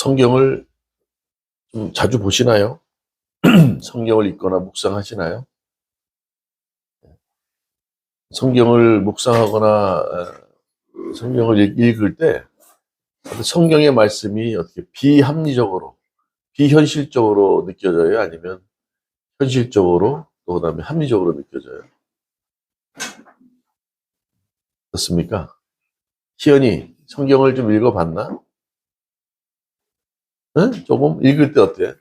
성경을 좀 자주 보시나요? 성경을 읽거나 묵상하시나요? 성경을 묵상하거나 성경을 읽을 때 성경의 말씀이 어떻게 비합리적으로, 비현실적으로 느껴져요? 아니면 현실적으로, 또 그다음에 합리적으로 느껴져요? 어떻습니까? 희연이 성경을 좀 읽어봤나? 응? 조금 읽을 때 어때?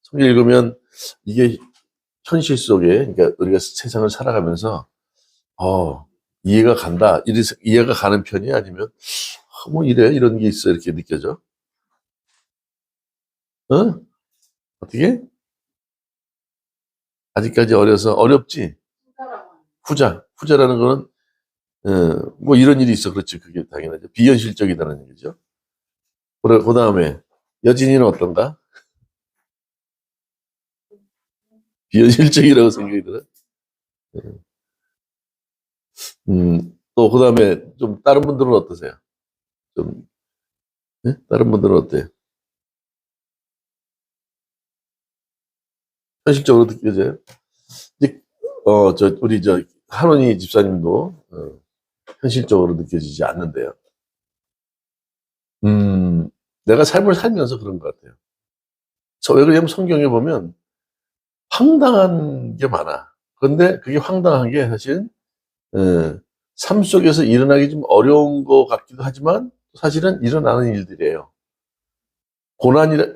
성경 읽으면 이게 현실 속에, 그러니까 우리가 세상을 살아가면서 이해가 간다. 이해가 가는 편이 아니면 뭐 이래 이런 게 있어 이렇게 느껴져? 어? 어떻게? 아직까지 어려서 어렵지? 후자라는 거는 뭐 이런 일이 있어. 그렇지. 그게 당연하죠. 비현실적이다는 얘기죠. 그 다음에 여진이는 어떤가? 비현실적이라고 생각이 들어. 또 그 다음에 좀 다른 분들은 어떠세요? 좀 다른 분들은 어때요? 현실적으로 느껴져요? 이제 우리 한원희 집사님도 현실적으로 느껴지지 않는데요. 내가 삶을 살면서 그런 것 같아요. 왜 그러냐면 성경에 보면 황당한 게 많아. 그런데 그게 황당한 게 사실은 삶 속에서 일어나기 좀 어려운 것 같기도 하지만 사실은 일어나는 일들이에요.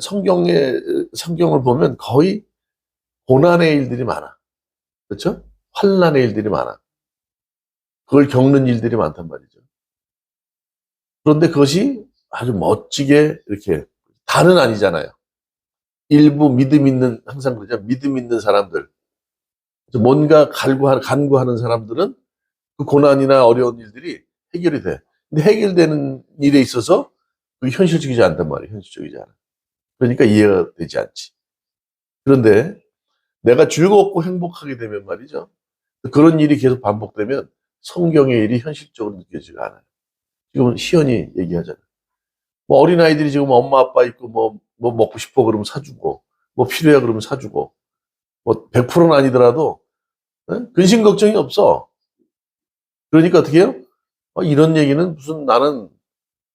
성경을 보면 거의 고난의 일들이 많아. 그렇죠? 환난의 일들이 많아. 그걸 겪는 일들이 많단 말이죠. 그런데 그것이 아주 멋지게 이렇게 다는 아니잖아요. 일부 믿음 있는, 항상 그러죠. 믿음 있는 사람들. 뭔가 간구하는 사람들은 그 고난이나 어려운 일들이 해결이 돼. 근데 해결되는 일에 있어서 그게 현실적이지 않단 말이에요. 현실적이지 않아. 그러니까 이해가 되지 않지. 그런데 내가 즐겁고 행복하게 되면 말이죠. 그런 일이 계속 반복되면 성경의 일이 현실적으로 느껴지지가 않아요. 지금 시연이 얘기하잖아요. 뭐 어린아이들이 지금 엄마 아빠 있고 뭐 먹고 싶어 그러면 사주고, 뭐 필요해 그러면 사주고, 뭐 100%는 아니더라도 근심 걱정이 없어. 그러니까 어떻게 해요? 이런 얘기는 무슨 나는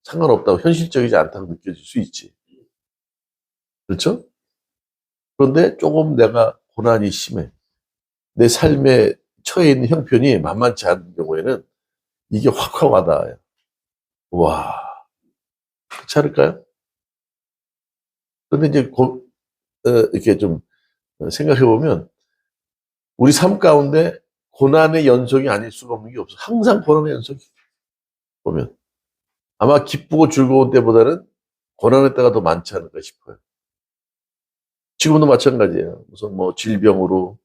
상관없다고, 현실적이지 않다고 느껴질 수 있지. 그렇죠? 그런데 조금 내가 고난이 심해. 내 삶에 처해 있는 형편이 만만치 않은 경우에는 이게 확 와닿아요. 와, 그렇지 않을까요? 그런데 이제 이렇게 좀 생각해 보면 우리 삶 가운데 고난의 연속이 아닐 수가 없는 게 없어. 항상 고난의 연속이 보면 아마 기쁘고 즐거운 때보다는 고난의 때가 더 많지 않을까 싶어요. 지금도 마찬가지예요. 무슨 뭐 질병으로,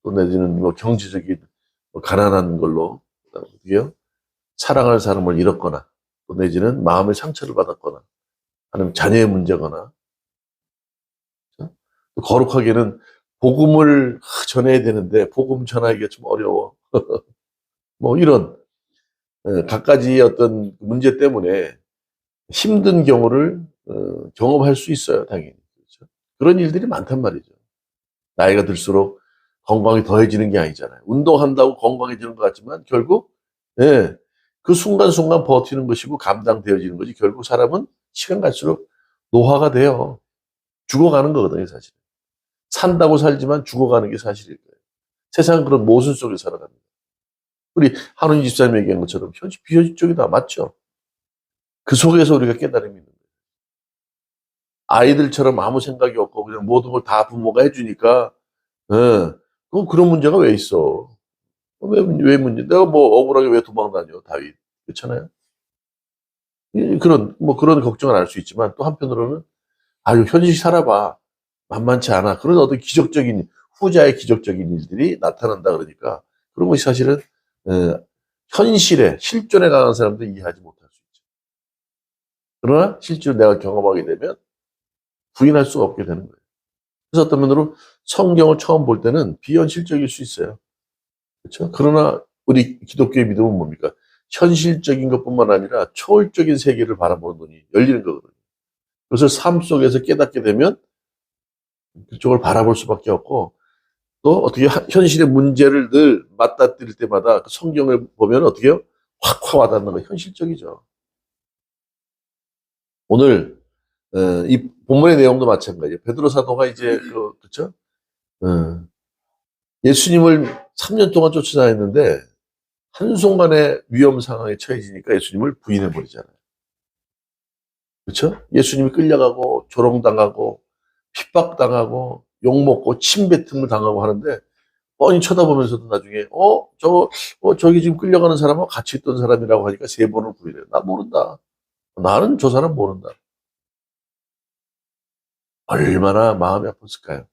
또 내지는 뭐 경제적인 뭐 가난한 걸로, 어떻게요? 사랑하는 사람을 잃었거나, 또 내지는 마음의 상처를 받았거나, 아니면 자녀의 문제거나, 그렇죠? 또 거룩하게는 복음을 전해야 되는데 복음 전하기가 좀 어려워. 뭐 이런 갖가지 어떤 문제 때문에 힘든 경우를 경험할 수 있어요, 당연히. 그렇죠? 그런 일들이 많단 말이죠. 나이가 들수록 건강이 더해지는 게 아니잖아요. 운동한다고 건강해지는 것 같지만 결국 예, 그 순간순간 버티는 것이고 감당되어지는 것이 결국 사람은 시간 갈수록 노화가 돼요. 죽어가는 거거든요, 사실. 산다고 살지만 죽어가는 게 사실일 거예요. 세상은 그런 모순 속에 살아갑니다. 우리 한훈 집사님 얘기한 것처럼 비현실적이다. 맞죠? 그 속에서 우리가 깨달음이 있는 거예요. 아이들처럼 아무 생각이 없고 그냥 모든 걸 다 부모가 해주니까 예, 그런 문제가 왜 있어? 왜 문제? 내가 뭐 억울하게 왜 도망 다녀, 다윗? 그렇잖아요. 그런 걱정을 할 수 있지만 또 한편으로는 아유, 현실 살아봐. 만만치 않아. 그런 어떤 후자의 기적적인 일들이 나타난다 그러니까 그런 것이 사실은 에, 현실에 실존에 강한 사람들이 이해하지 못할 수 있죠. 그러나 실제로 내가 경험하게 되면 부인할 수가 없게 되는 거예요. 그래서 어떤 면으로 성경을 처음 볼 때는 비현실적일 수 있어요. 그렇죠? 그러나 우리 기독교의 믿음은 뭡니까? 현실적인 것뿐만 아니라 초월적인 세계를 바라보는 눈이 열리는 거거든요. 그것을 삶 속에서 깨닫게 되면 그쪽을 바라볼 수밖에 없고, 또 어떻게 현실의 문제를 늘 맞닥뜨릴 때마다 그 성경을 보면 어떻게 해요? 확 와닿는 거 현실적이죠. 오늘 이 본문의 내용도 마찬가지예요. 베드로 사도가 이제 그렇죠? 예수님을 3년 동안 쫓아다녔는데 한순간에 위험 상황에 처해지니까 예수님을 부인해 버리잖아요. 그렇죠? 예수님이 끌려가고 조롱당하고 핍박당하고 욕먹고 침뱉음을 당하고 하는데 뻔히 쳐다보면서도 나중에 저기 지금 끌려가는 사람하고 같이 있던 사람이라고 하니까 3번을 부인해요. 나 모른다. 나는 저 사람 모른다. 얼마나 마음이 아팠을까요?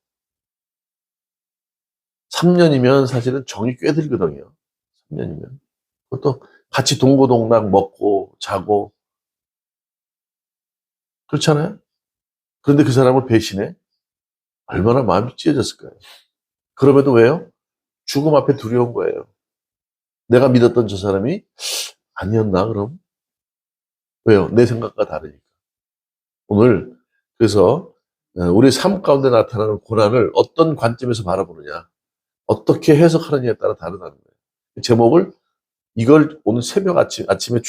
3년이면 사실은 정이 꽤 들거든요. 3년이면. 그것도 같이 동고동락 먹고 자고 그렇잖아요. 그런데 그 사람을 배신해? 얼마나 마음이 찢어졌을까요? 그럼에도 왜요? 죽음 앞에 두려운 거예요. 내가 믿었던 저 사람이 아니었나 그럼? 왜요? 내 생각과 다르니까. 오늘 그래서 우리 삶 가운데 나타나는 고난을 어떤 관점에서 바라보느냐, 어떻게 해석하느냐에 따라 다르다는 거예요. 제목을 이걸 오늘 새벽 아침에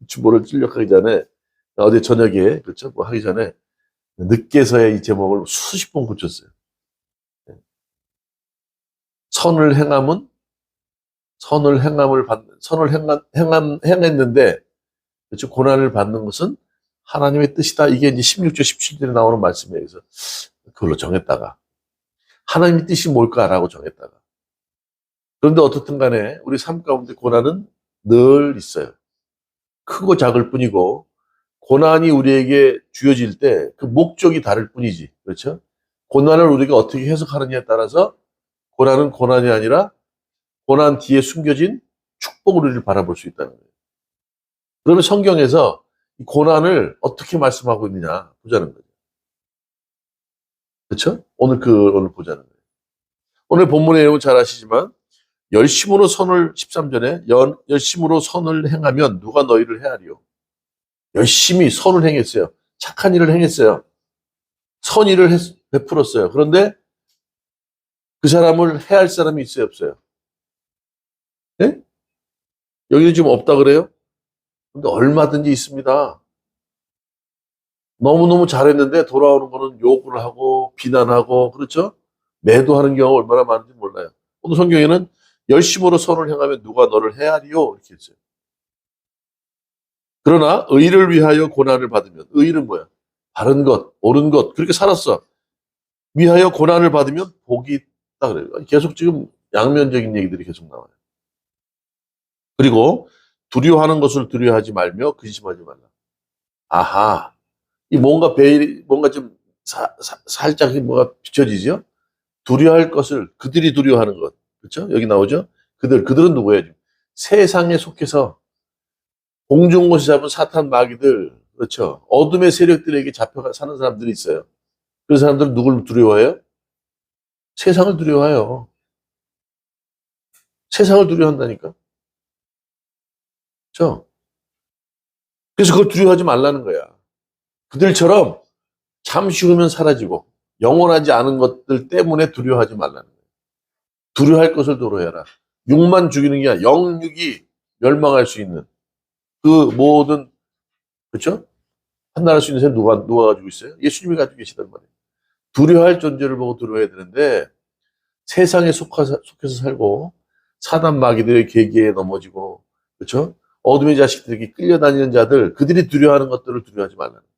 주보를 출력하기 전에 어제 저녁에 그렇죠? 뭐 하기 전에 늦게서야 이 제목을 수십 번 고쳤어요. 선을 행함은 행했는데 그렇죠? 고난을 받는 것은 하나님의 뜻이다. 이게 이제 16절 17절에 나오는 말씀이에요. 그래서 그걸로 정했다가 하나님의 뜻이 뭘까라고 정했다가 그런데 어떻든 간에 우리 삶 가운데 고난은 늘 있어요. 크고 작을 뿐이고 고난이 우리에게 주어질 때 그 목적이 다를 뿐이지. 그렇죠? 고난을 우리가 어떻게 해석하느냐에 따라서 고난은 고난이 아니라 고난 뒤에 숨겨진 축복을 우리를 바라볼 수 있다는 거예요. 그러면 성경에서 이 고난을 어떻게 말씀하고 있느냐 보자는 거죠. 그렇죠? 오늘 보자는 거예요. 오늘 본문의 내용은 잘 아시지만 열심으로 선을 13절에 열심으로 선을 행하면 누가 너희를 헤아리요. 열심히 선을 행했어요. 착한 일을 행했어요. 선의를 베풀었어요. 그런데 그 사람을 해할 사람이 있어요, 없어요? 네? 여기는 지금 없다 그래요? 근데 얼마든지 있습니다. 너무너무 잘했는데 돌아오는 거는 욕을 하고 비난하고 그렇죠? 매도하는 경우가 얼마나 많은지 몰라요. 오늘 성경에는 열심으로 선을 행하면 누가 너를 헤아리요 이렇게 했어요. 그러나 의를 위하여 고난을 받으면 의는 뭐야? 바른 것, 옳은 것 그렇게 살았어. 위하여 고난을 받으면 복이 있다 그래요. 계속 지금 양면적인 얘기들이 계속 나와요. 그리고 두려워하는 것을 두려워하지 말며 근심하지 말라. 아하, 이 뭔가 좀 살짝 뭐가 비춰지죠? 두려워할 것을 그들이 두려워하는 것, 그렇죠? 여기 나오죠? 그들은 누구예요? 세상에 속해서 공중곳이 잡은 사탄 마귀들, 그렇죠? 어둠의 세력들에게 잡혀가 사는 사람들이 있어요. 그 사람들은 누굴 두려워해요? 세상을 두려워해요. 세상을 두려워한다니까. 그렇죠? 그래서 그걸 두려워하지 말라는 거야. 그들처럼 잠시 후면 사라지고 영원하지 않은 것들 때문에 두려워하지 말라는 거예요. 두려워할 것을 두려워해라. 육만 죽이는 게 아니라 영육이 멸망할 수 있는 그 모든 그렇죠? 판단할 수 있는 셈 누가 가지고 있어요? 예수님이 가지고 계시단 말이에요. 두려워할 존재를 보고 두려워해야 되는데 세상에 속해서 살고 사단 마귀들의 계기에 넘어지고 그렇죠? 어둠의 자식들에게 끌려다니는 자들 그들이 두려워하는 것들을 두려워하지 말라는 거예요.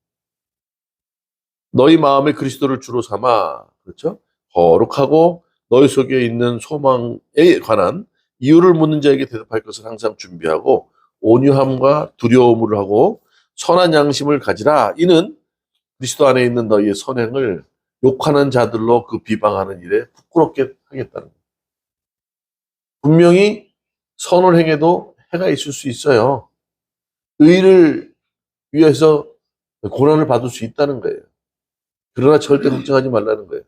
너희 마음에 그리스도를 주로 삼아 그렇죠? 거룩하고 너희 속에 있는 소망에 관한 이유를 묻는 자에게 대답할 것을 항상 준비하고 온유함과 두려움을 하고 선한 양심을 가지라. 이는 그리스도 안에 있는 너희의 선행을 욕하는 자들로 그 비방하는 일에 부끄럽게 하겠다는 거예요. 분명히 선을 행해도 해가 있을 수 있어요. 의를 위해서 고난을 받을 수 있다는 거예요. 그러나 절대 걱정하지 말라는 거예요.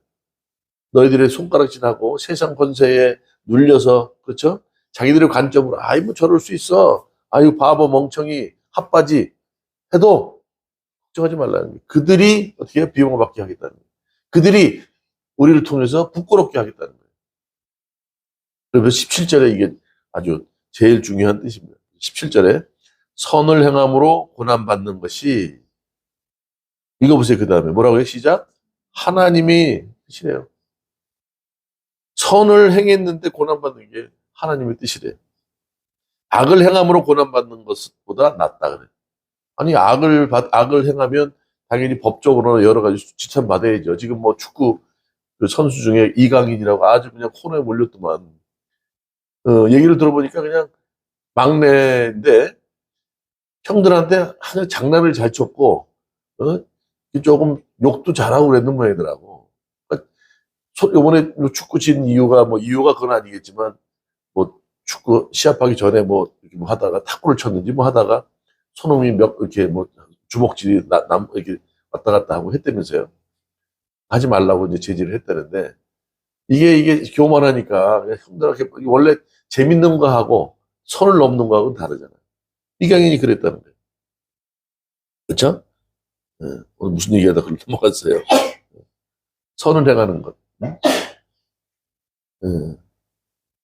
너희들의 손가락질하고 세상 권세에 눌려서 그렇죠? 자기들의 관점으로 아이 뭐 저럴 수 있어. 아유 바보 멍청이 핫바지 해도 걱정하지 말라는 거예요. 그들이 어떻게 비용을 받게 하겠다는 거예요. 그들이 우리를 통해서 부끄럽게 하겠다는 거예요. 그래서 17절에 이게 아주 제일 중요한 뜻입니다. 17절에 선을 행함으로 고난받는 것이, 이거 보세요. 그 다음에 뭐라고 해요? 시작. 하나님이 뜻이래요. 선을 행했는데 고난받는 게 하나님의 뜻이래요. 악을 행함으로 고난받는 것보다 낫다 그래요. 아니, 악을 행하면 당연히 법적으로 여러 가지 지참받아야죠. 지금 뭐 축구 그 선수 중에 이강인이라고 아주 그냥 코너에 몰렸더만, 얘기를 들어보니까 그냥 막내인데 형들한테 하는 장난을 잘 쳤고, 조금 욕도 잘하고 그랬는 모양이더라고. 그러니까 이번에 축구 진 이유가 뭐 이유가 그건 아니겠지만, 뭐 축구 시합하기 전에 뭐 하다가 탁구를 쳤는지 뭐 하다가 손흥민이 이렇게 뭐 주먹질이 이렇게 왔다 갔다 하고 했다면서요. 하지 말라고 이제 제지를 했다는데, 이게 교만하니까 그냥 형들한테, 원래 재밌는 거 하고 선을 넘는 거하고는 다르잖아요. 이강인이 그랬다는 거예요. 그렇죠? 오늘 무슨 얘기하다 그걸 넘어갔어요. 선을 행하는 것.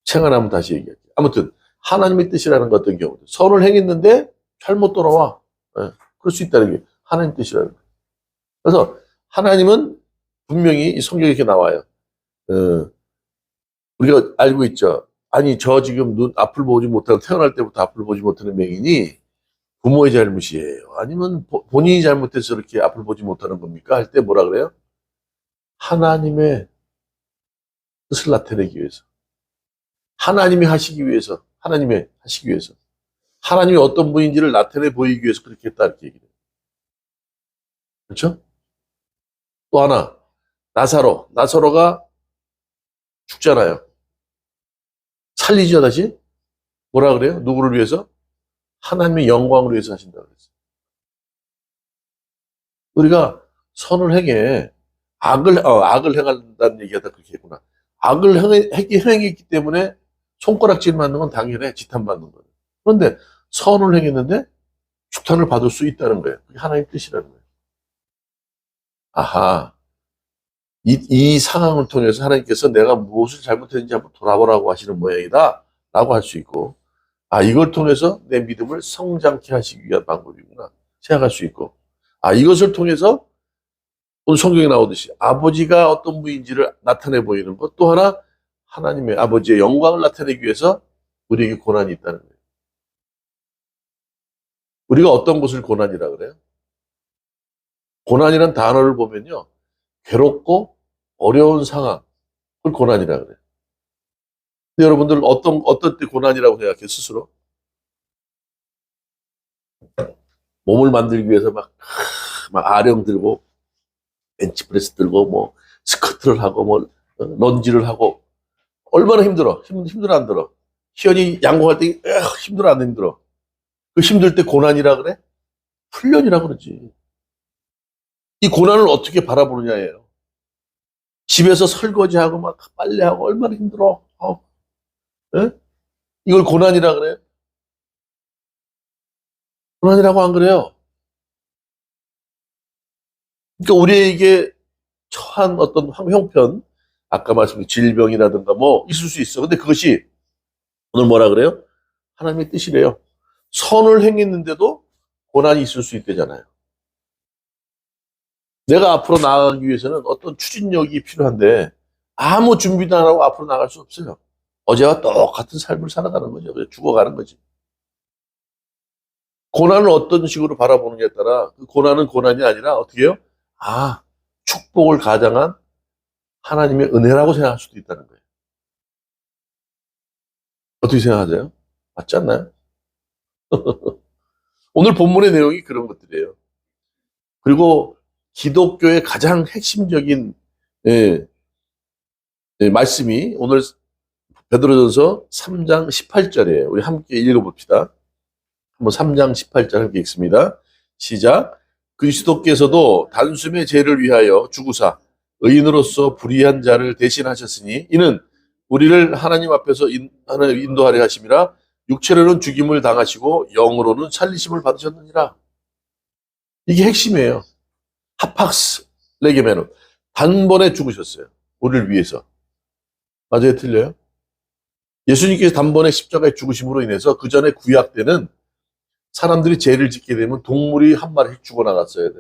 생활하면 다시 얘기할게요. 아무튼 하나님의 뜻이라는 것 어떤 경우도 선을 행했는데 잘못 돌아와. 그럴 수 있다는 게 하나님 뜻이라는 거예요. 그래서 하나님은 분명히 이 성경에 이렇게 나와요. 우리가 알고 있죠. 아니, 저 지금 앞을 보지 못하고 태어날 때부터 앞을 보지 못하는 맹인이 부모의 잘못이에요? 아니면 본인이 잘못해서 이렇게 앞을 보지 못하는 겁니까? 할 때 뭐라 그래요? 하나님의 뜻을 나타내기 위해서. 하나님이 하시기 위해서. 하나님이 어떤 분인지를 나타내 보이기 위해서 그렇게 했다, 이렇게 얘기해요. 그렇죠? 또 하나, 나사로가 죽잖아요. 살리죠, 다시? 뭐라 그래요? 누구를 위해서? 하나님의 영광을 위해서 하신다고 그랬어요. 우리가 선을 행해, 악을 행한다는 얘기가 그렇게 했구나. 악을 행했기 때문에 손가락질 맞는 건 당연해. 지탄받는 거예요. 그런데 선을 행했는데 축탄을 받을 수 있다는 거예요. 그게 하나님의 뜻이라는 거예요. 아하. 이 상황을 통해서 하나님께서 내가 무엇을 잘못했는지 한번 돌아보라고 하시는 모양이다 라고 할 수 있고, 이걸 통해서 내 믿음을 성장케 하시기 위한 방법이구나 생각할 수 있고, 이것을 통해서 오늘 성경에 나오듯이 아버지가 어떤 분인지를 나타내 보이는 것, 또 하나 하나님의 아버지의 영광을 나타내기 위해서 우리에게 고난이 있다는 거예요. 우리가 어떤 것을 고난이라 그래요? 고난이라는 단어를 보면요, 괴롭고 어려운 상황을 고난이라 그래요. 근데 여러분들 어떤 때 고난이라고 생각해요, 스스로? 몸을 만들기 위해서 막 아령 들고, 벤치프레스 들고, 뭐, 스쿼트를 하고, 뭐, 런지를 하고, 얼마나 힘들어? 힘들어, 안 들어? 희연이 양궁할 때, 힘들어, 안 힘들어? 그 힘들 때 고난이라 그래? 훈련이라 그러지. 이 고난을 어떻게 바라보느냐예요. 집에서 설거지하고, 막 빨래하고, 얼마나 힘들어? 이걸 고난이라 그래? 고난이라고 안 그래요? 그러니까 우리에게 처한 어떤 형편, 아까 말씀드린 질병이라든가 뭐 있을 수 있어. 근데 그것이 오늘 뭐라 그래요? 하나님의 뜻이래요. 선을 행했는데도 고난이 있을 수 있대잖아요. 내가 앞으로 나아가기 위해서는 어떤 추진력이 필요한데 아무 준비도 안 하고 앞으로 나갈 수 없어요. 어제와 똑같은 삶을 살아가는 거죠. 죽어가는 거지. 고난을 어떤 식으로 바라보느냐에 따라 그 고난은 고난이 아니라 어떻게 해요? 축복을 가장한 하나님의 은혜라고 생각할 수도 있다는 거예요. 어떻게 생각하세요? 맞지 않나요? 오늘 본문의 내용이 그런 것들이에요. 그리고 기독교의 가장 핵심적인 말씀이 오늘 베드로전서 3장 18절이에요. 우리 함께 읽어봅시다. 한번 3장 18절 함께 읽습니다. 시작. 그리스도께서도 단숨의 죄를 위하여 죽으사 의인으로서 불의한 자를 대신하셨으니 이는 우리를 하나님 앞에서 인도하려 하심이라. 육체로는 죽임을 당하시고 영으로는 살리심을 받으셨느니라. 이게 핵심이에요. 하팍스 레게메노. 단번에 죽으셨어요. 우리를 위해서. 맞아요? 틀려요? 예수님께서 단번에 십자가에 죽으심으로 인해서 그 전에 구약 때는 사람들이 죄를 짓게 되면 동물이 한 마리씩 죽어나갔어야 돼.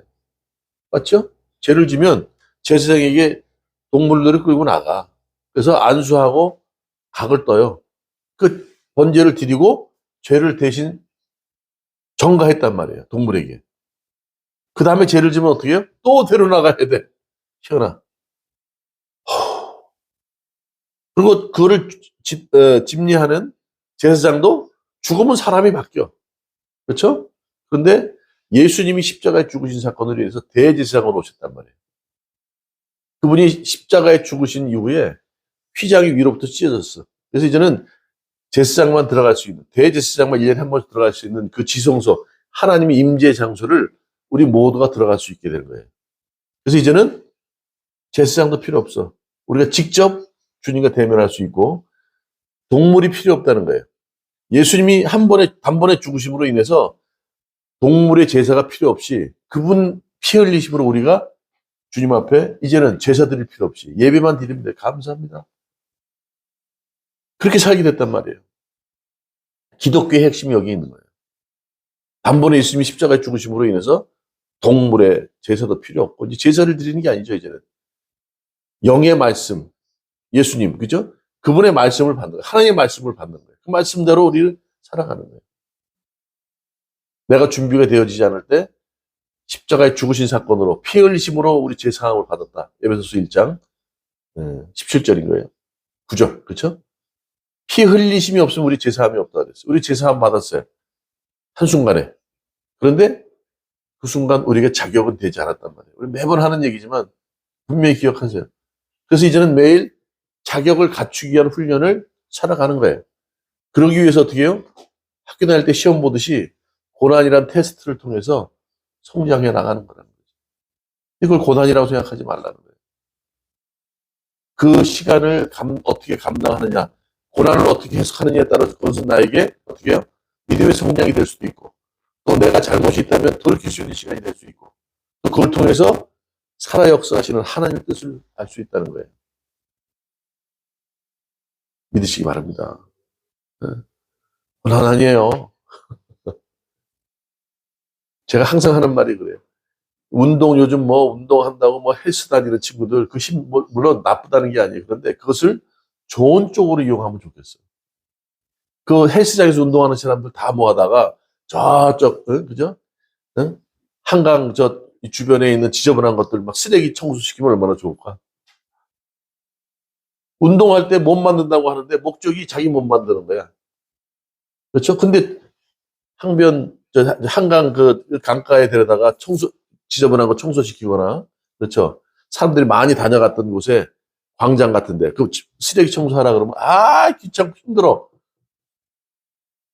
맞죠? 죄를 지면 제사장에게 동물들을 끌고 나가. 그래서 안수하고 각을 떠요. 그 번제를 드리고 죄를 대신 전가했단 말이에요. 동물에게. 그 다음에 죄를 지면 어떻게 해요? 또 데려나가야 돼. 희연아. 그리고 그거를 집리하는 제사장도 죽으면 사람이 바뀌어. 그렇죠? 그런데 예수님이 십자가에 죽으신 사건으로 인해서 대제사장으로 오셨단 말이에요. 그분이 십자가에 죽으신 이후에 휘장이 위로부터 찢어졌어. 그래서 이제는 제사장만 들어갈 수 있는, 대제사장만 1년에 한 번씩 들어갈 수 있는 그 지성소, 하나님의 임재 장소를 우리 모두가 들어갈 수 있게 된 거예요. 그래서 이제는 제사장도 필요 없어. 우리가 직접 주님과 대면할 수 있고 동물이 필요 없다는 거예요. 예수님이 단번에 죽으심으로 인해서 동물의 제사가 필요 없이 그분 피 흘리심으로 우리가 주님 앞에 이제는 제사 드릴 필요 없이 예배만 드리면 돼. 감사합니다. 그렇게 살게 됐단 말이에요. 기독교의 핵심이 여기 있는 거예요. 단번에 예수님이 십자가에 죽으심으로 인해서 동물의 제사도 필요 없고 이제 제사를 드리는 게 아니죠. 이제는 영의 말씀, 예수님, 그죠? 그분의 말씀을 받는 거예요. 하나님의 말씀을 받는 거예요. 그 말씀대로 우리를 살아가는 거예요. 내가 준비가 되어지지 않을 때 십자가에 죽으신 사건으로 피 흘리심으로 우리 제사함을 받았다. 에베소서 1장 17절인 거예요. 9절, 그렇죠? 피 흘리심이 없으면 우리 제사함이 없다 그랬어요. 우리 제사함 받았어요. 한순간에. 그런데 그 순간 우리가 자격은 되지 않았단 말이에요. 우리 매번 하는 얘기지만 분명히 기억하세요. 그래서 이제는 매일 자격을 갖추기 위한 훈련을 살아가는 거예요. 그러기 위해서 어떻게 해요? 학교 다닐 때 시험 보듯이 고난이란 테스트를 통해서 성장해 나가는 거라는 거죠. 이걸 고난이라고 생각하지 말라는 거예요. 그 시간을 어떻게 감당하느냐, 고난을 어떻게 해석하느냐에 따라서 그것은 나에게 어떻게 해요? 믿음의 성장이 될 수도 있고 또 내가 잘못이 있다면 돌이킬 수 있는 시간이 될 수 있고 또 그걸 통해서 살아 역사하시는 하나님의 뜻을 알 수 있다는 거예요. 믿으시기 바랍니다. 고난 아니에요. 제가 항상 하는 말이 그래요. 운동 요즘 운동한다고 헬스 다니는 친구들 그 힘 물론 나쁘다는 게 아니에요. 그런데 그것을 좋은 쪽으로 이용하면 좋겠어요. 그 헬스장에서 운동하는 사람들 다 모아다가 저쪽 그죠? 응? 한강 이 주변에 있는 지저분한 것들 막 쓰레기 청소시키면 얼마나 좋을까? 운동할 때 몸 만든다고 하는데 목적이 자기 몸 만드는 거야. 그렇죠? 근데 한강 그 강가에 데려다가 지저분한 거 청소시키거나, 그렇죠? 사람들이 많이 다녀갔던 곳에 광장 같은데, 그 쓰레기 청소하라 그러면, 귀찮고 힘들어.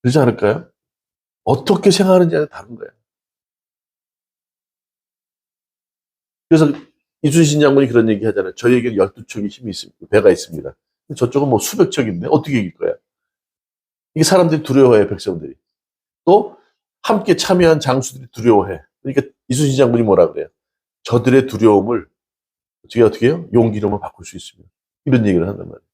그러지 않을까요? 어떻게 생각하는지에 다른 거예요. 그래서 이순신 장군이 그런 얘기 하잖아요. 저에게는 12척의 힘이 있습니다. 배가 있습니다. 저쪽은 수백 척인데 어떻게 이길 거야? 이게 사람들이 두려워해, 백성들이. 또 함께 참여한 장수들이 두려워해. 그러니까 이순신 장군이 뭐라 그래요? 저들의 두려움을 어떻게 해요? 용기로만 바꿀 수 있습니다. 이런 얘기를 한단 말이에요.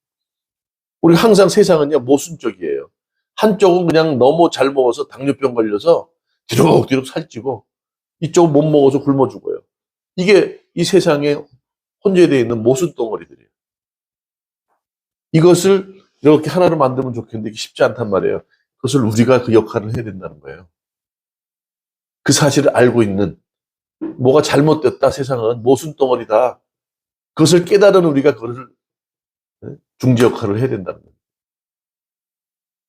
우리 항상 세상은요, 모순적이에요. 한쪽은 그냥 너무 잘 먹어서 당뇨병 걸려서 뒤룩뒤룩 살찌고, 이쪽은 못 먹어서 굶어 죽어요. 이게 이 세상에 혼재되어 있는 모순 덩어리들이에요. 이것을 이렇게 하나로 만들면 좋겠는데 이게 쉽지 않단 말이에요. 그것을 우리가 그 역할을 해야 된다는 거예요. 그 사실을 알고 있는, 뭐가 잘못됐다, 세상은 모순 덩어리다. 그것을 깨달은 우리가 그것을 중재 역할을 해야 된다는 거예요.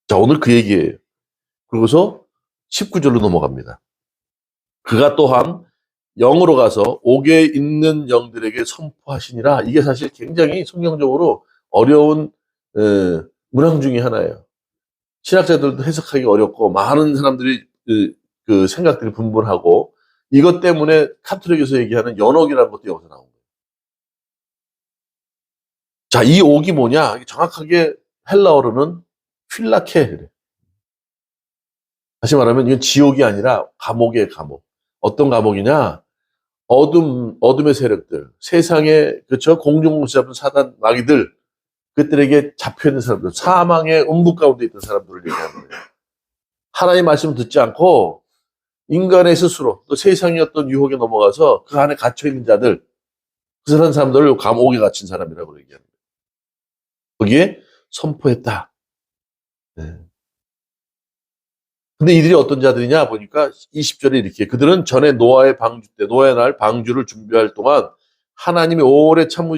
자, 오늘 그 얘기예요. 그러고서 19절로 넘어갑니다. 그가 또한 영으로 가서 옥에 있는 영들에게 선포하시니라. 이게 사실 굉장히 성경적으로 어려운 문항 중에 하나예요. 신학자들도 해석하기 어렵고 많은 사람들이 그 생각들이 분분하고, 이것 때문에 카톨릭에서 얘기하는 연옥이라는 것도 여기서 나온 거예요. 자, 이 옥이 뭐냐? 정확하게 헬라어로는 필라케. 다시 말하면 이건 지옥이 아니라 감옥이에요, 감옥. 어떤 감옥이냐? 어둠의 세력들, 세상에, 그쵸? 공중공수 잡은 사단 마귀들, 그들에게 잡혀있는 사람들, 사망의 음부 가운데 있던 사람들을 얘기하는 거예요. 하나님의 말씀을 듣지 않고 인간의 스스로 또 세상의 어떤 유혹에 넘어가서 그 안에 갇혀있는 자들, 그 사람들을 감옥에 갇힌 사람이라고 얘기하는 거예요. 거기에 선포했다. 네. 근데 이들이 어떤 자들이냐 보니까 20절에 이렇게 그들은 전에 노아의 방주 때 노아의 날 방주를 준비할 동안 하나님이 오래 참고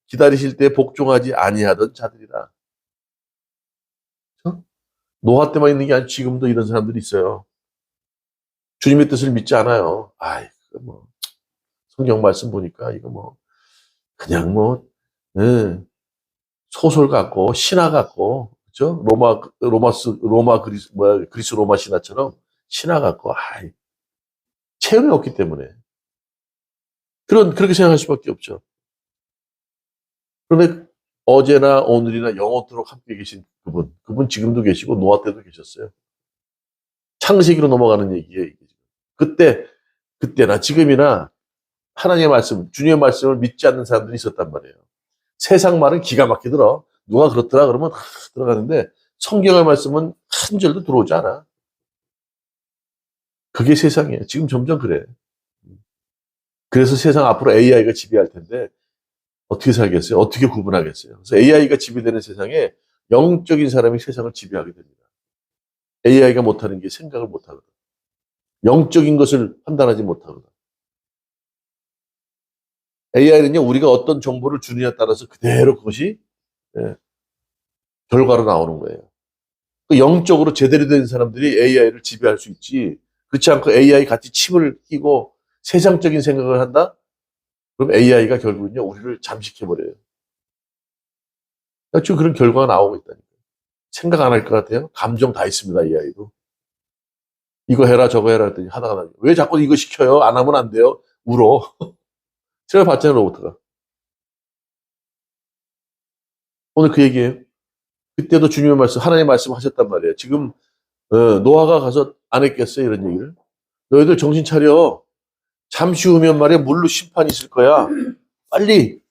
기다리실 때 복종하지 아니하던 자들이라. 그렇죠? 노아 때만 있는 게 아니고 지금도 이런 사람들이 있어요. 주님의 뜻을 믿지 않아요. 아이, 뭐 성경 말씀 보니까 이거 뭐 그냥 뭐 예, 소설 같고 신화 같고 그죠? 그리스 로마 신화처럼 신화 같고 아이, 체험이 없기 때문에 그렇게 생각할 수밖에 없죠. 그런데 어제나 오늘이나 영원토록 함께 계신 그분 지금도 계시고 노아 때도 계셨어요. 창세기로 넘어가는 얘기예요. 그때나 지금이나 하나님의 말씀, 주님의 말씀을 믿지 않는 사람들이 있었단 말이에요. 세상 말은 기가 막히더라. 누가 그렇더라 그러면 들어가는데 성경의 말씀은 한 절도 들어오지 않아. 그게 세상이에요. 지금 점점 그래. 그래서 세상 앞으로 AI가 지배할 텐데 어떻게 살겠어요? 어떻게 구분하겠어요? 그래서 AI가 지배되는 세상에 영적인 사람이 세상을 지배하게 됩니다. AI가 못하는 게 생각을 못하거든. 영적인 것을 판단하지 못하거든. AI는요, 우리가 어떤 정보를 주느냐에 따라서 그대로 그것이 예, 결과로 나오는 거예요. 그 영적으로 제대로 된 사람들이 AI를 지배할 수 있지. 그렇지 않고 AI 같이 칩을 끼고 세상적인 생각을 한다? 그럼 AI가 결국은요, 우리를 잠식해버려요. 지금 그런 결과가 나오고 있다니까요. 생각 안 할 것 같아요? 감정 다 있습니다, AI도. 이거 해라, 저거 해라 했더니 하다가 왜 자꾸 이거 시켜요? 안 하면 안 돼요? 울어. 제가 봤잖아요, 로봇가. 오늘 그 얘기예요. 그때도 주님의 말씀, 하나님의 말씀 하셨단 말이에요. 지금 노아가 가서 안 했겠어요, 이런 얘기를. 너희들 정신 차려. 잠시 후면 말이야 물로 심판이 있을 거야. 빨리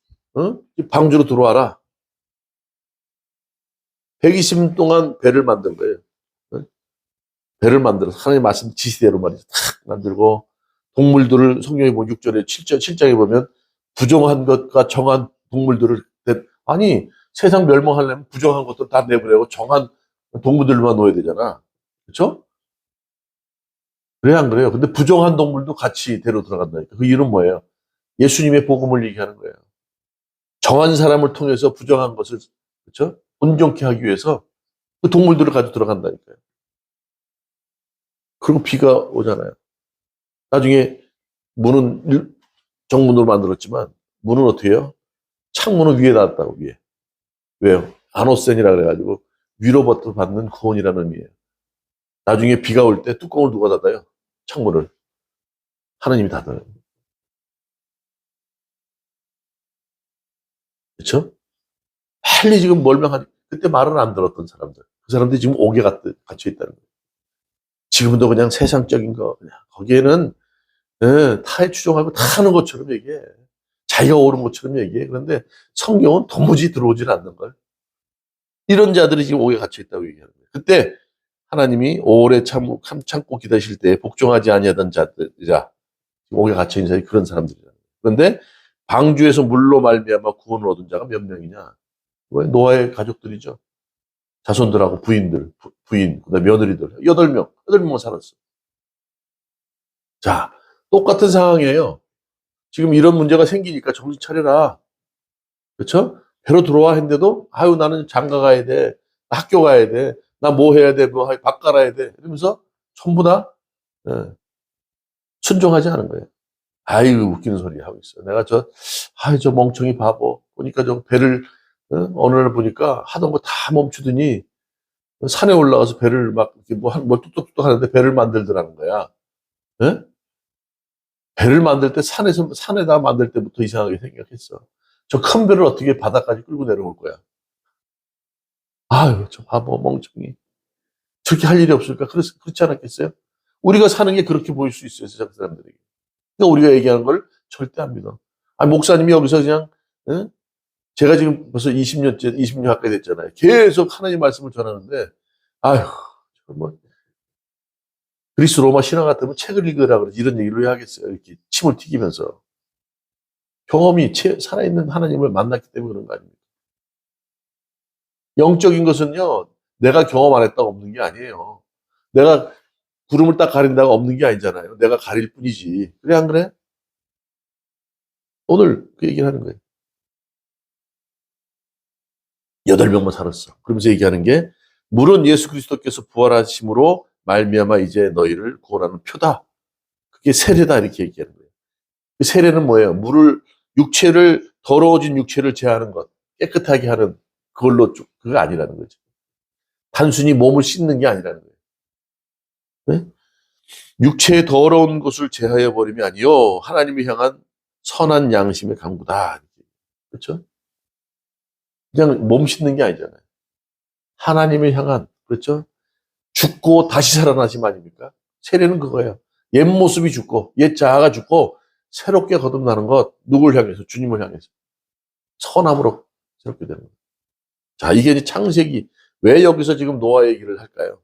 방주로 들어와라. 120년 동안 배를 만든 거예요. 배를 만들어서 하나님의 말씀 지시대로 말이죠. 탁 만들고 동물들을 성경에 보면 6절에 7장에 보면 부정한 것과 정한 동물들을 아니 세상 멸망하려면 부정한 것들 다 내보내고 정한 동물들만 놓아야 되잖아. 그렇죠? 그래 안 그래요? 근데 부정한 동물도 같이 데려 들어간다니까. 그 이유는 뭐예요? 예수님의 복음을 얘기하는 거예요. 정한 사람을 통해서 부정한 것을 그렇죠? 온전케 하기 위해서 그 동물들을 가지고 들어간다니까요. 그리고 비가 오잖아요. 나중에 문은 정문으로 만들었지만 문은 어떻게 해요? 창문은 위에 닿았다고 위에. 왜요? 아노센이라 그래가지고 위로부터 받는 구원이라는 의미예요. 나중에 비가 올 때 뚜껑을 누가 닫아요? 창문을. 하나님이 닫아요. 그렇죠? 빨리 지금 멀명한 그때 말을 안 들었던 사람들. 그 사람들이 지금 옥에 갇혀 있다는 거예요. 지금도 그냥 세상적인 거 그냥 거기에는 타의 추종하고 다 하는 것처럼 얘기해. 자기가 옳은 것처럼 얘기해. 그런데 성경은 도무지 들어오질 않는 걸. 이런 자들이 지금 옥에 갇혀 있다고 얘기하는 거예요. 그때 하나님이 오래 참고 기다리실 때 복종하지 아니하던 자들이라 옥에 갇혀 있는 자들이 그런 사람들이라. 그런데 방주에서 물로 말미암아 구원을 얻은 자가 몇 명이냐? 왜 노아의 가족들이죠. 자손들하고 부인, 그다음에 며느리들 8명만 살았어. 자, 똑같은 상황이에요. 지금 이런 문제가 생기니까 정신 차려라. 그렇죠? 배로 들어와 했는데도 아유 나는 장가 가야 돼. 학교 가야 돼. 나 뭐 해야 돼. 밥 갈아야 돼. 이러면서 전부 다 순종하지 않은 거예요. 아유 웃기는 소리 하고 있어요. 내가 저 멍청이 바보. 보니까 저 배를 어느 날 보니까 하던 거 다 멈추더니 산에 올라가서 배를 막 이렇게 뭘 뚝뚝뚝 하는데 배를 만들더라는 거야. 예? 배를 만들 때 산에다 만들 때부터 이상하게 생각했어. 저 큰 배를 어떻게 바다까지 끌고 내려올 거야. 아유, 저 바보 멍청이. 저렇게 할 일이 없을까? 그렇지 않았겠어요? 우리가 사는 게 그렇게 보일 수 있어요, 세상 사람들에게. 그러니까 우리가 얘기하는 걸 절대 안 믿어. 아니, 목사님이 여기서 그냥, 응? 제가 지금 벌써 20년째, 20년 가까이 됐잖아요. 계속 하나님 말씀을 전하는데, 아휴, 뭐, 그리스 로마 신화 같으면 책을 읽으라 그러지. 이런 얘기를 왜 하겠어요? 이렇게 침을 튀기면서. 경험이 살아있는 하나님을 만났기 때문에 그런 거 아닙니까? 영적인 것은요, 내가 경험 안 했다고 없는 게 아니에요. 내가 구름을 딱 가린다고 없는 게 아니잖아요. 내가 가릴 뿐이지. 그래, 안 그래? 오늘 그 얘기를 하는 거예요. 8명만 살았어. 그러면서 얘기하는 게, 물은 예수 그리스도께서 부활하심으로 말미암아 이제 너희를 구원하는 표다. 그게 세례다. 이렇게 얘기하는 거예요. 그 세례는 뭐예요? 육체를, 더러워진 육체를 제하는 것, 깨끗하게 하는 그걸로, 그거 아니라는 거죠. 단순히 몸을 씻는 게 아니라는 거예요. 네? 육체의 더러운 것을 제하여 버림이 아니요 하나님을 향한 선한 양심의 강구다. 그렇죠? 그냥 몸 씻는 게 아니잖아요. 하나님을 향한, 그렇죠? 죽고 다시 살아나심 아닙니까? 세례는 그거예요. 옛 모습이 죽고 옛 자아가 죽고 새롭게 거듭나는 것. 누굴 향해서? 주님을 향해서. 선함으로 새롭게 되는 거예요. 자, 이게 이제 창세기. 왜 여기서 지금 노아 얘기를 할까요?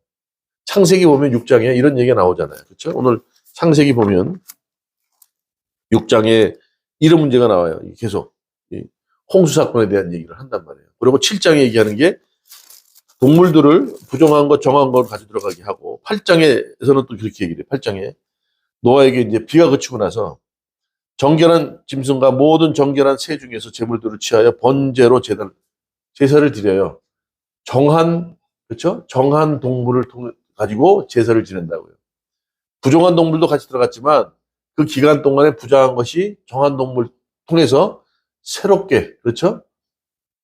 창세기 보면 6장에 이런 얘기가 나오잖아요. 그렇죠? 오늘 창세기 보면 6장에 이런 문제가 나와요. 계속 홍수 사건에 대한 얘기를 한단 말이에요. 그리고 7장에 얘기하는 게 동물들을 부정한 것, 정한 걸 가져 들어가게 하고 8장에서는 또 그렇게 얘기를 해요. 8장에 노아에게 이제 비가 그치고 나서 정결한 짐승과 모든 정결한 새 중에서 제물들을 취하여 번제로 제사를 드려요. 정한, 그렇죠? 정한 동물을 가지고 제사를 지낸다고요. 부정한 동물도 같이 들어갔지만 그 기간 동안에 부정한 것이 정한 동물 통해서 새롭게, 그렇죠?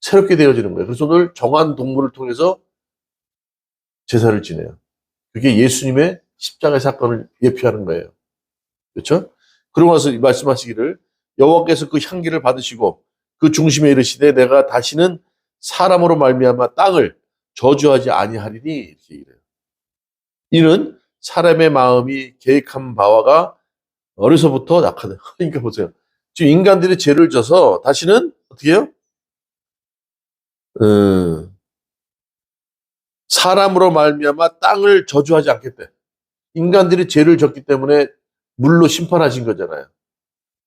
새롭게 되어지는 거예요. 그래서 오늘 정한 동물을 통해서 제사를 지내요. 그게 예수님의 십자가의 사건을 예표하는 거예요. 그렇죠? 그러고 나서 말씀하시기를 여호와께서 그 향기를 받으시고 그 중심에 이르시되 내가 다시는 사람으로 말미암아 땅을 저주하지 아니하리니 이렇게 얘기해요. 이는 사람의 마음이 계획한 바와가 어려서부터 약하다. 그러니까 보세요. 지금 인간들이 죄를 져서 다시는 어떻게 해요? 사람으로 말미암아 땅을 저주하지 않겠대. 인간들이 죄를 졌기 때문에 물로 심판하신 거잖아요.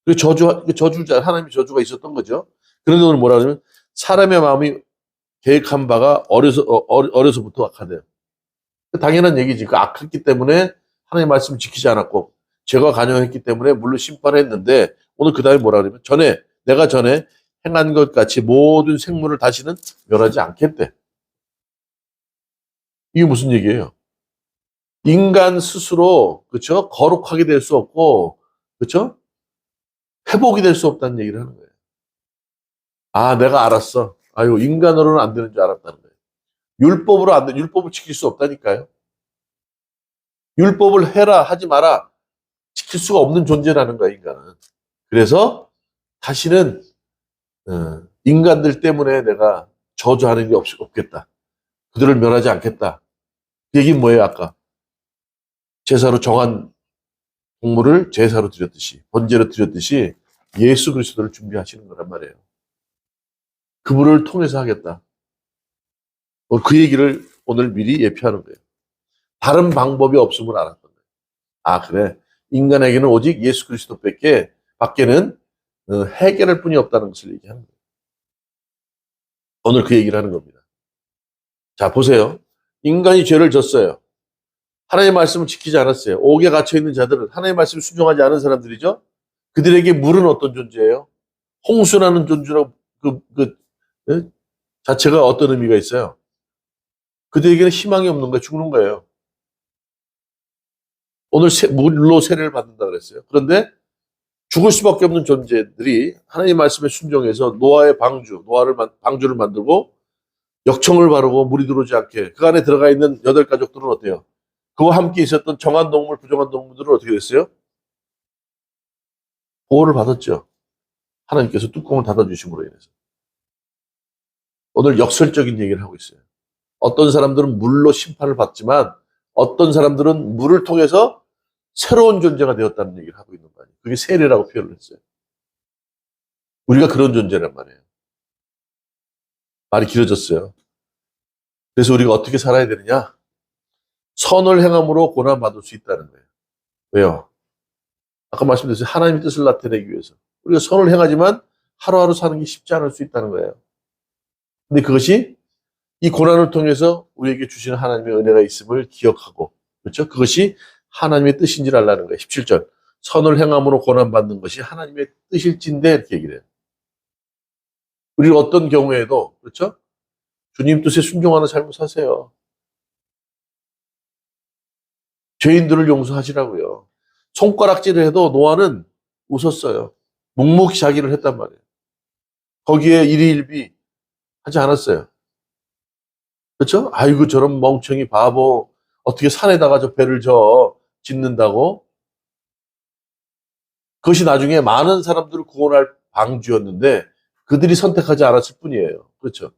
그 저주자, 하나님의 저주가 있었던 거죠. 그런데 오늘 뭐라 그러면 사람의 마음이 계획한 바가 어려서부터 악하대요. 당연한 얘기지. 그 악했기 때문에 하나님의 말씀을 지키지 않았고 죄가 관여했기 때문에 물로 심판했는데 오늘 그 다음에 뭐라 그러면 내가 전에 행한 것 같이 모든 생물을 다시는 멸하지 않겠대. 이게 무슨 얘기예요? 인간 스스로 그렇죠? 거룩하게 될 수 없고 그렇죠? 회복이 될 수 없다는 얘기를 하는 거예요. 아, 내가 알았어. 아유, 인간으로는 안 되는 줄 알았다는 거예요. 율법으로 안 돼. 율법을 지킬 수 없다니까요. 율법을 해라 하지 마라 지킬 수가 없는 존재라는 거야, 인간은. 그래서 다시는 인간들 때문에 내가 저주하는 게 없겠다. 그들을 멸하지 않겠다. 그 얘기는 뭐예요, 아까? 제사로 정한 동물을 제사로 드렸듯이, 번제로 드렸듯이 예수 그리스도를 준비하시는 거란 말이에요. 그분을 통해서 하겠다. 그 얘기를 오늘 미리 예표하는 거예요. 다른 방법이 없음을 알았던 거예요. 아, 그래. 인간에게는 오직 예수 밖에는 해결할 뿐이 없다는 것을 얘기하는 거예요. 오늘 그 얘기를 하는 겁니다. 자, 보세요. 인간이 죄를 졌어요. 하나님의 말씀을 지키지 않았어요. 옥에 갇혀있는 자들은 하나님의 말씀을 순종하지 않은 사람들이죠. 그들에게 물은 어떤 존재예요? 홍수라는 존재로 자체가 어떤 의미가 있어요? 그들에게는 희망이 없는 거예요. 죽는 거예요. 오늘 물로 세례를 받는다 그랬어요. 그런데 죽을 수밖에 없는 존재들이 하나님의 말씀에 순종해서 노아의 방주를 만들고 역청을 바르고 물이 들어오지 않게 그 안에 들어가 있는 8가족들은 어때요? 그와 함께 있었던 정한 동물, 부정한 동물들은 어떻게 됐어요? 보호를 받았죠. 하나님께서 뚜껑을 닫아주심으로 인해서. 오늘 역설적인 얘기를 하고 있어요. 어떤 사람들은 물로 심판을 받지만 어떤 사람들은 물을 통해서 새로운 존재가 되었다는 얘기를 하고 있는 거 아니에요. 그게 세례라고 표현을 했어요. 우리가 그런 존재란 말이에요. 말이 길어졌어요. 그래서 우리가 어떻게 살아야 되느냐? 선을 행함으로 고난받을 수 있다는 거예요. 왜요? 아까 말씀드렸어요. 하나님의 뜻을 나타내기 위해서. 우리가 선을 행하지만 하루하루 사는 게 쉽지 않을 수 있다는 거예요. 근데 그것이 이 고난을 통해서 우리에게 주시는 하나님의 은혜가 있음을 기억하고, 그렇죠? 그것이 하나님의 뜻인 줄 알라는 거예요. 17절. 선을 행함으로 고난받는 것이 하나님의 뜻일진데, 이렇게 얘기를 해요. 우리는 어떤 경우에도, 그렇죠? 주님 뜻에 순종하는 삶을 사세요. 죄인들을 용서하시라고요. 손가락질을 해도 노아는 웃었어요. 묵묵히 자기를 했단 말이에요. 거기에 일희일비 하지 않았어요. 그렇죠? 아이고 저런 멍청이 바보 어떻게 산에다가 저 배를 짓는다고? 그것이 나중에 많은 사람들을 구원할 방주였는데 그들이 선택하지 않았을 뿐이에요. 그렇죠?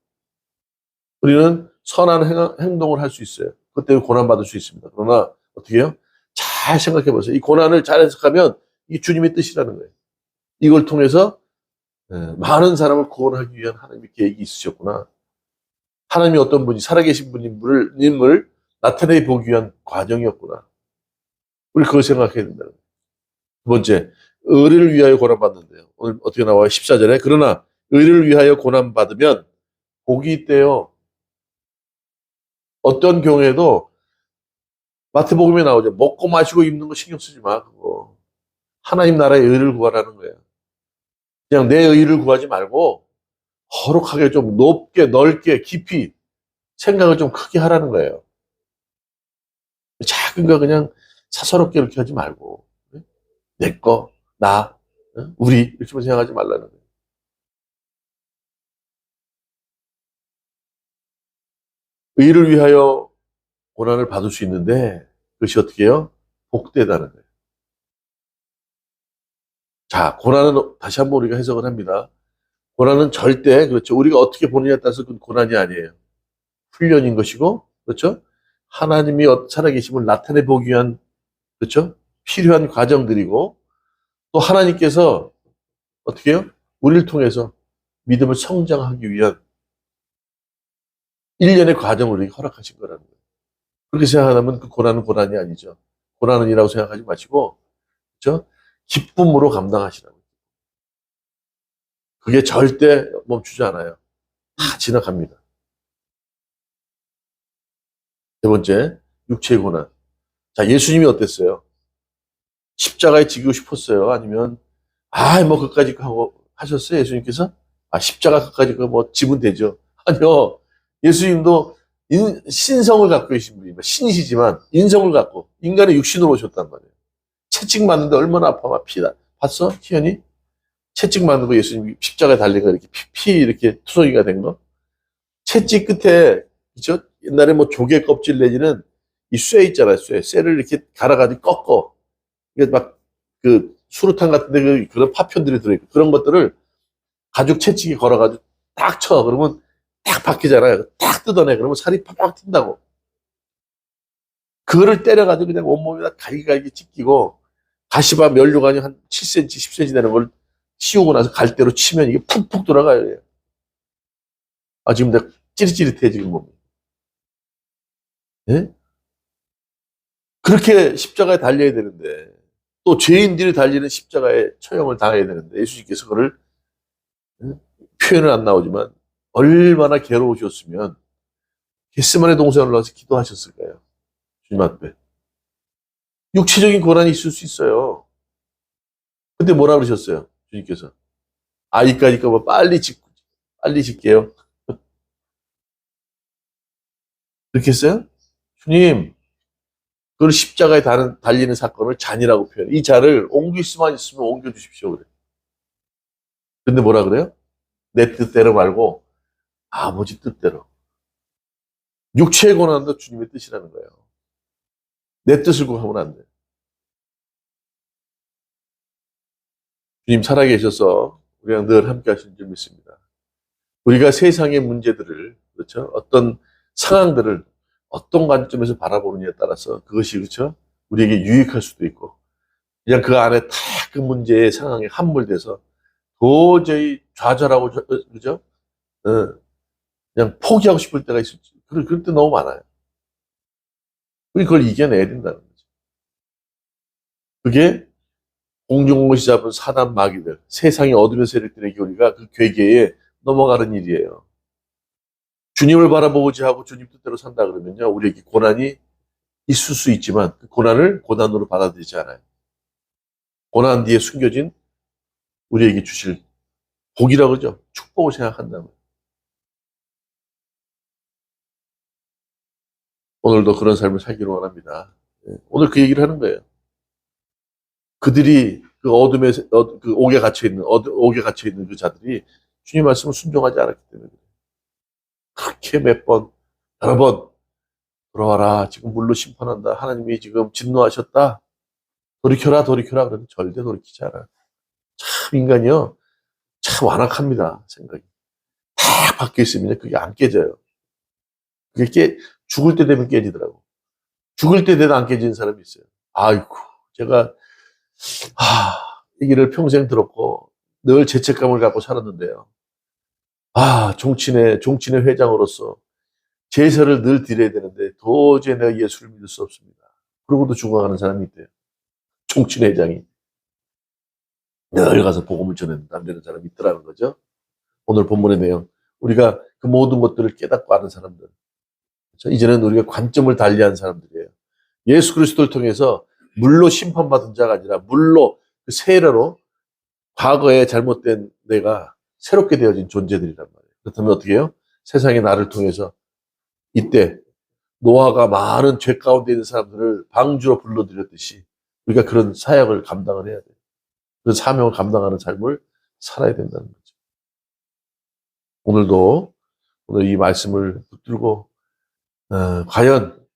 우리는 선한 행동을 할 수 있어요. 그것 때문에 고난받을 수 있습니다. 그러나 어떻게 해요? 잘 생각해 보세요. 이 고난을 잘 해석하면 이게 주님의 뜻이라는 거예요. 이걸 통해서 많은 사람을 구원하기 위한 하나님의 계획이 있으셨구나. 하나님이 어떤 분이 살아계신 분임을 나타내 보기 위한 과정이었구나. 우리 그걸 생각해야 된다는 거예요. 두 번째, 의를 위하여 고난받는데요. 오늘 어떻게 나와요? 14절에 그러나 의를 위하여 고난받으면 복이 있대요. 어떤 경우에도 마태복음에 나오죠. 먹고 마시고 입는 거 신경 쓰지 마. 그거. 하나님 나라의 의를 구하라는 거예요. 그냥 내 의를 구하지 말고 거룩하게 좀 높게 넓게 깊이 생각을 좀 크게 하라는 거예요. 작은 거 그냥 사서롭게 이렇게 하지 말고 내 거, 나, 우리 이렇게만 생각하지 말라는 거예요. 의를 위하여 고난을 받을 수 있는데 그것이 어떻게 해요? 복되다는 거예요. 자, 고난은 다시 한번 우리가 해석을 합니다. 고난은 절대 그렇죠. 우리가 어떻게 보느냐에 따라서 그건 고난이 아니에요. 훈련인 것이고 그렇죠. 하나님이 살아계심을 나타내 보기 위한 그렇죠. 필요한 과정들이고 또 하나님께서 어떻게 해요? 우리를 통해서 믿음을 성장하기 위한 일련의 과정을 우리에게 허락하신 거라는 거예요. 그렇게 생각하면 그 고난은 고난이 아니죠. 고난은 이라고 생각하지 마시고 그렇죠? 기쁨으로 감당하시라고. 그게 절대 멈추지 않아요. 다 지나갑니다. 세 번째, 육체의 고난. 자, 예수님이 어땠어요? 십자가에 지고 싶었어요? 아니면 뭐 그까짓 거 하고 하셨어요? 예수님께서? 십자가 그까짓 거 뭐 지면 되죠. 아니요. 예수님도 신성을 갖고 계신 분입니다. 신이시지만 인성을 갖고 인간의 육신으로 오셨단 말이에요. 채찍 맞는데 얼마나 아파. 피다. 봤어? 희연이? 채찍 맞는 거 예수님 십자가에 달린 거 이렇게 피 이렇게 투성이가 된 거? 채찍 끝에 그죠? 옛날에 뭐 조개 껍질 내지는 이 쇠 있잖아요. 쇠를 이렇게 갈아가지고 꺾어. 이게 막 그 수류탄 같은데 그런 파편들이 들어있고 그런 것들을 가죽 채찍에 걸어가지고 딱 쳐. 그러면 딱 바뀌잖아요. 딱 뜯어내. 그러면 살이 팍팍 튄다고. 그거를 때려가지고 그냥 온몸에다 갈기갈기 찢기고 가시바 면류관이 한 7cm, 10cm 되는 걸 씌우고 나서 갈대로 치면 이게 푹푹 돌아가요. 지금 내가 찌릿찌릿해, 지금 몸이. 예? 그렇게 십자가에 달려야 되는데, 또 죄인들이 달리는 십자가에 처형을 당해야 되는데, 예수님께서 그걸, 표현은 안 나오지만, 얼마나 괴로우셨으면, 겟세마네 동산에 올라가서 기도하셨을까요? 주님 앞에. 육체적인 고난이 있을 수 있어요. 근데 뭐라 그러셨어요? 주님께서. 이까짓 거 뭐 빨리 짓게요. 그렇게 했어요? 주님, 그걸 십자가에 달리는 사건을 잔이라고 표현해. 이 잔을 옮길 수만 있으면 옮겨주십시오. 그래. 근데 뭐라 그래요? 내 뜻대로 말고 아버지 뜻대로. 육체의 고난도 주님의 뜻이라는 거예요. 내 뜻을 구하면 안 돼. 주님 살아계셔서 우리랑 늘 함께 하시는 줄 믿습니다. 우리가 세상의 문제들을, 그렇죠? 어떤 상황들을 어떤 관점에서 바라보느냐에 따라서 그것이, 그렇죠? 우리에게 유익할 수도 있고, 그냥 그 안에 다 그 문제의 상황에 함몰돼서 도저히 좌절하고, 그죠? 그냥 포기하고 싶을 때가 있을지. 그럴 때 너무 많아요. 우리 그걸 이겨내야 된다는 거죠. 그게 공중공시 잡은 사단 마귀들, 세상의 어둠의 세력들에게 우리가 그 괴계에 넘어가는 일이에요. 주님을 바라보고자 하고 주님 뜻대로 산다 그러면요, 우리에게 고난이 있을 수 있지만 그 고난을 고난으로 받아들이지 않아요. 고난 뒤에 숨겨진 우리에게 주실 복이라고 그러죠. 축복을 생각한다면. 오늘도 그런 삶을 살기를 원합니다. 오늘 그 얘기를 하는 거예요. 그들이 그 어둠에, 그 옥에 갇혀있는 그 자들이 주님 말씀을 순종하지 않았기 때문에. 그렇게 몇 번, 여러 번, 돌아와라. 지금 물로 심판한다. 하나님이 지금 진노하셨다. 돌이켜라, 돌이켜라. 그러면 절대 돌이키지 않아요. 참, 인간이요. 참 완악합니다. 생각이. 다 바뀌어 있으면 그게 안 깨져요. 그게 죽을 때 되면 깨지더라고. 죽을 때 돼도 안 깨지는 사람이 있어요. 아이고, 제가, 얘기를 평생 들었고, 늘 죄책감을 갖고 살았는데요. 종친의 회장으로서 제사를 늘 드려야 되는데, 도저히 내가 예수를 믿을 수 없습니다. 그러고도 죽어가는 사람이 있대요. 종친 회장이. 늘 가서 복음을 전했는데 안 되는 사람이 있더라는 거죠. 오늘 본문의 내용. 우리가 그 모든 것들을 깨닫고 아는 사람들. 그렇죠? 이제는 우리가 관점을 달리한 사람들이에요. 예수 그리스도를 통해서 물로 심판받은 자가 아니라 물로 그 세례로 과거에 잘못된 내가 새롭게 되어진 존재들이란 말이에요. 그렇다면 어떻게 해요? 세상에 나를 통해서 이때 노아가 많은 죄 가운데 있는 사람들을 방주로 불러들였듯이 우리가 그런 사역을 감당을 해야 돼요. 그 사명을 감당하는 삶을 살아야 된다는 거죠. 오늘 이 말씀을 붙들고 과연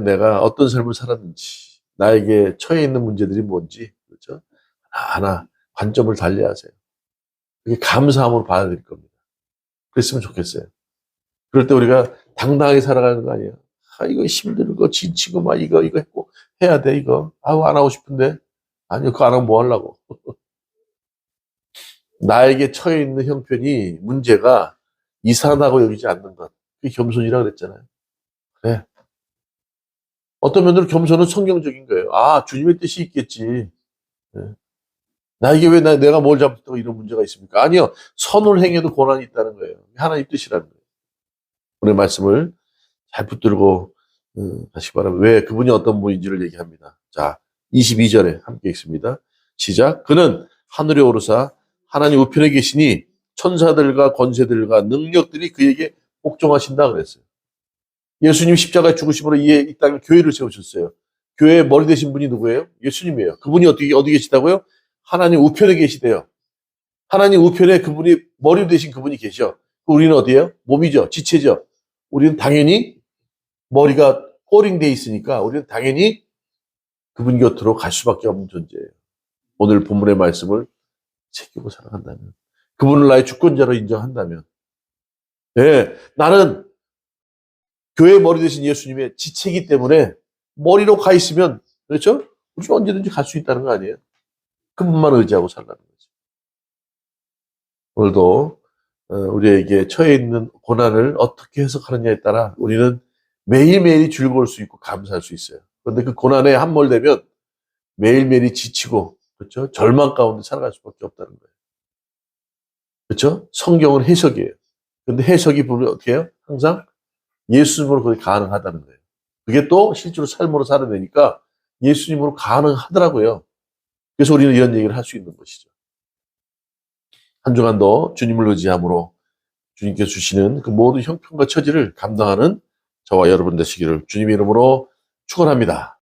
내가 어떤 삶을 살았는지, 나에게 처해 있는 문제들이 뭔지, 그렇죠? 하나 관점을 달리해야 하세요. 그게 감사함으로 받아들일 겁니다. 그랬으면 좋겠어요. 그럴 때 우리가 당당하게 살아가는 거 아니에요. 이거 힘들고 지치고 막 이거 했고 해야 돼 이거. 안 하고 싶은데. 아니요, 그거 안 하면 뭐 하려고. 나에게 처해 있는 형편이 문제가 이상하다고 여기지 않는 것. 그게 겸손이라고 그랬잖아요. 그래. 어떤 면으로 겸손은 성경적인 거예요. 주님의 뜻이 있겠지. 네. 나에게 왜 내가 뭘 잘못했다고 이런 문제가 있습니까? 아니요. 선을 행해도 고난이 있다는 거예요. 하나님 뜻이라는 거예요. 오늘 말씀을 잘 붙들고 다시 바라면 왜 그분이 어떤 분인지를 얘기합니다. 자, 22절에 함께 읽습니다. 시작. 그는 하늘에 오르사 하나님 우편에 계시니 천사들과 권세들과 능력들이 그에게 복종하신다 그랬어요. 예수님 십자가에 죽으심으로 이 땅에 교회를 세우셨어요. 교회의 머리 되신 분이 누구예요? 예수님이에요. 그분이 어디 계시다고요? 하나님 우편에 계시대요. 하나님 우편에 그분이 머리 되신 그분이 계셔. 우리는 어디예요? 몸이죠. 지체죠. 우리는 당연히 머리가 꼬링돼 있으니까 우리는 당연히 그분 곁으로 갈 수밖에 없는 존재예요. 오늘 본문의 말씀을 새기고 살아간다면, 그분을 나의 주권자로 인정한다면, 나는 교회의 머리 되신 예수님의 지체이기 때문에 머리로 가 있으면, 그렇죠? 우리는 언제든지 갈 수 있다는 거 아니에요? 그분만 의지하고 살라는 거죠. 오늘도 우리에게 처해 있는 고난을 어떻게 해석하느냐에 따라 우리는 매일매일이 즐거울 수 있고 감사할 수 있어요. 그런데 그 고난에 함몰되면 매일매일이 지치고, 그렇죠? 절망 가운데 살아갈 수밖에 없다는 거예요. 그렇죠? 성경은 해석이에요. 그런데 해석이 보면 어떻게 해요? 항상 예수님으로 그게 가능하다는 거예요. 그게 또 실제로 삶으로 살아내니까 예수님으로 가능하더라고요. 그래서 우리는 이런 얘기를 할 수 있는 것이죠. 한 주간도 주님을 의지함으로 주님께서 주시는 그 모든 형편과 처지를 감당하는 저와 여러분 되시기를 주님의 이름으로 축원합니다.